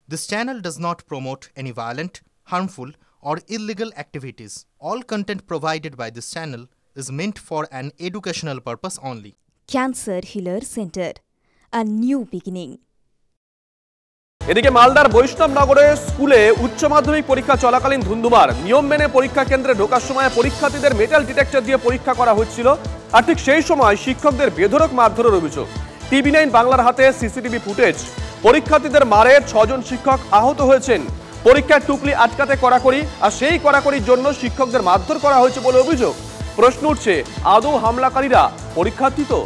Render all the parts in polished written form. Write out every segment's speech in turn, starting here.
This channel does not promote any violent, harmful, or illegal activities. All content provided by this channel is meant for an educational purpose only. Cancer Healer Center, a new beginning. এদিকে মালদার বৈষ্ণবনগরে স্কুলে উচ্চ মাধ্যমিক পরীক্ষা চলাকালীন ধুন্ধুমার। নিয়ম মেনে পরীক্ষা কেন্দ্রে ঢোকার সময় পরীক্ষার্থীদের মেটাল ডিটেক্টর দিয়ে পরীক্ষা করা হচ্ছিল, আর ঠিক সেই সময় শিক্ষকদের বেধড়ক মারধরের অভিযোগ। TV9 বাংলার হাতে সিসিটিভি ফুটেজ। পরীক্ষার্থীদের মারে 6 জন শিক্ষক আহত হয়েছেন। পরীক্ষার টুকলি আটকাতে কড়াকড়ি, আর সেই কড়াকড়ির জন্য শিক্ষকদের মারধর করা হয়েছে বলে অভিযোগ। প্রশ্ন উঠছে, আদৌ হামলাকারীরা পরীক্ষার্থী তো?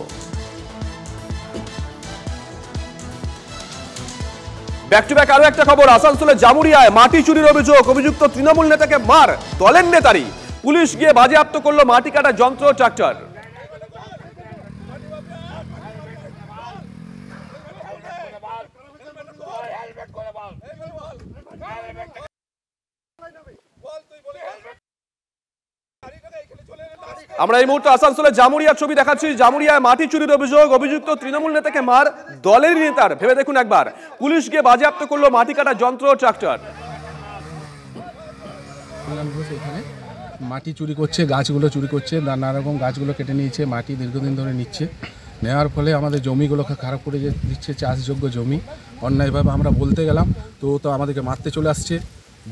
ব্যাক টু ব্যাক আরো একটা খবর। আসানসোলে জামুরিয়ায় মাটি চুরির অভিযোগ। অভিযুক্ত তৃণমূল নেতাকে মার দলের নেতারই। পুলিশ গিয়ে বাজেয়াপ্ত করলো মাটি কাটা যন্ত্র, ট্রাক্টর। আমরা এই মুহূর্তে আসানসোলে জামুরিয়া ছবি দেখাচ্ছি। জামুরিয়ায় মাটি চুরির অভিযোগ। অভিযুক্ত তৃণমূল নেতাকে মার দলের নেতার। ভেবে দেখুন একবার। পুলিশ গিয়ে বাজেয়াপ্ত করলো মাটি কাটা যন্ত্র, ট্রাক্টর। এখানে মাটি চুরি করছে, গাছগুলো চুরি করছে, নানা রকম গাছগুলো কেটে নিয়েছে, মাটি দীর্ঘদিন ধরে নিচ্ছে। নেওয়ার ফলে আমাদের জমিগুলোকে খারাপ করে দিচ্ছে, চাষযোগ্য জমি। অন্যায়ভাবে আমরা বলতে গেলাম তো আমাদেরকে মারতে চলে আসছে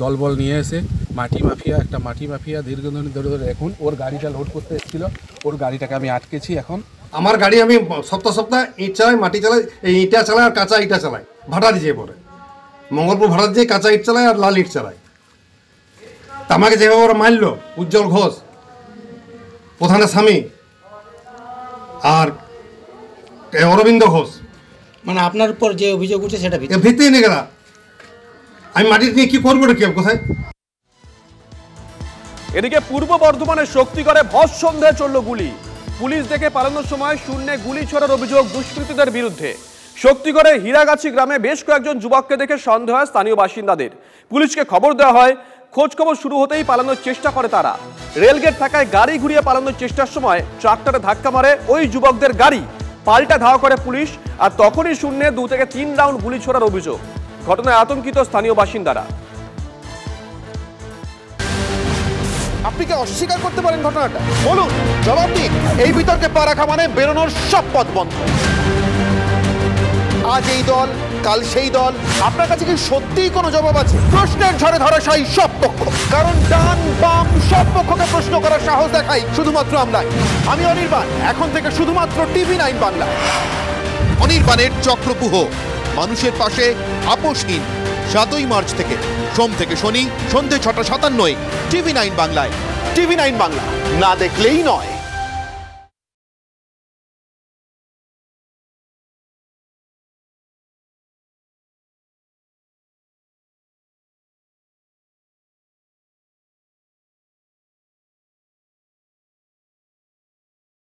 দলবল নিয়ে এসে। মাটি মাফিয়া দীর্ঘদিন ধরে এখন ওর গাড়িটা লোড করতে এসেছিল, ওর গাড়িটাকে আমি আটকেছি। এখন আমার গাড়ি আমি সপ্তাহ ইট চালাই, মাটি চালাই, এই ইটা চালাই আর কাঁচা ইটা চালাই। ভাড়া দিয়ে পরে মঙ্গলপুর ভাড়া দিয়ে কাঁচা ইট চালাই আর লাল ইট চালাই। আমাকে যেভাবে ওরা মারল, উজ্জ্বল ঘোষ প্রধানের স্বামী আর অরবিন্দ ঘোষ, মানে আপনার উপর যে অভিযোগ উঠছে সেটা ভিত্তি নিয়ে গেলা। আমি মাটি নিয়ে কি করবো কে কোথায়? এদিকে পূর্ব বর্ধমানের শক্তিগড়ে ভর সন্ধ্যায় চলল গুলি। পুলিশ দেখে পালানোর সময় শূন্যে গুলি ছোড়ার অভিযোগ দুষ্কৃতীদের বিরুদ্ধে। শক্তিগড়ের হীরাগাছি গ্রামে বেশ কয়েকজন যুবককে দেখে সন্দেহ হয় স্থানীয় বাসিন্দাদের। পুলিশকে খবর দেওয়া হয়। খোঁজ খবর শুরু হতেই পালানোর চেষ্টা করে তারা। রেলগেট থাকায় গাড়ি ঘুরিয়ে পালানোর চেষ্টার সময় ট্রাক্টরে ধাক্কা মারে ওই যুবকদের গাড়ি। পাল্টা ধাওয়া করে পুলিশ, আর তখনই শূন্যে 2 থেকে 3 রাউন্ড গুলি ছোড়ার অভিযোগ। ঘটনায় আতঙ্কিত স্থানীয় বাসিন্দারা। আপনি কি অস্বীকার করতে পারেন ঘটনাটা? বলুন, জবাব দিন। এই বিতর্কে পা রাখা মানে বেরোনোর সব পথ বন্ধ। আজ এই দল, কাল সেই দল। আপনার কাছে কি সত্যিই কোনো জবাব আছে? প্রশ্নের ঝড়ে ধরাশায়ী সব পক্ষ। কারণ ডান বাম সব পক্ষকে প্রশ্ন করার সাহস দেখাই শুধুমাত্র আমরাই। আমি অনির্বাণ, এখন থেকে শুধুমাত্র TV9 বাংলা। অনির্বাণের চক্রপুহ, মানুষের পাশে, আপোষহীন। 7ই মার্চ থেকে, সোম থেকে শনি সন্ধ্যে 6টা 57 TV9 বাংলায়। TV9 বাংলা, না দেখলেই নয়।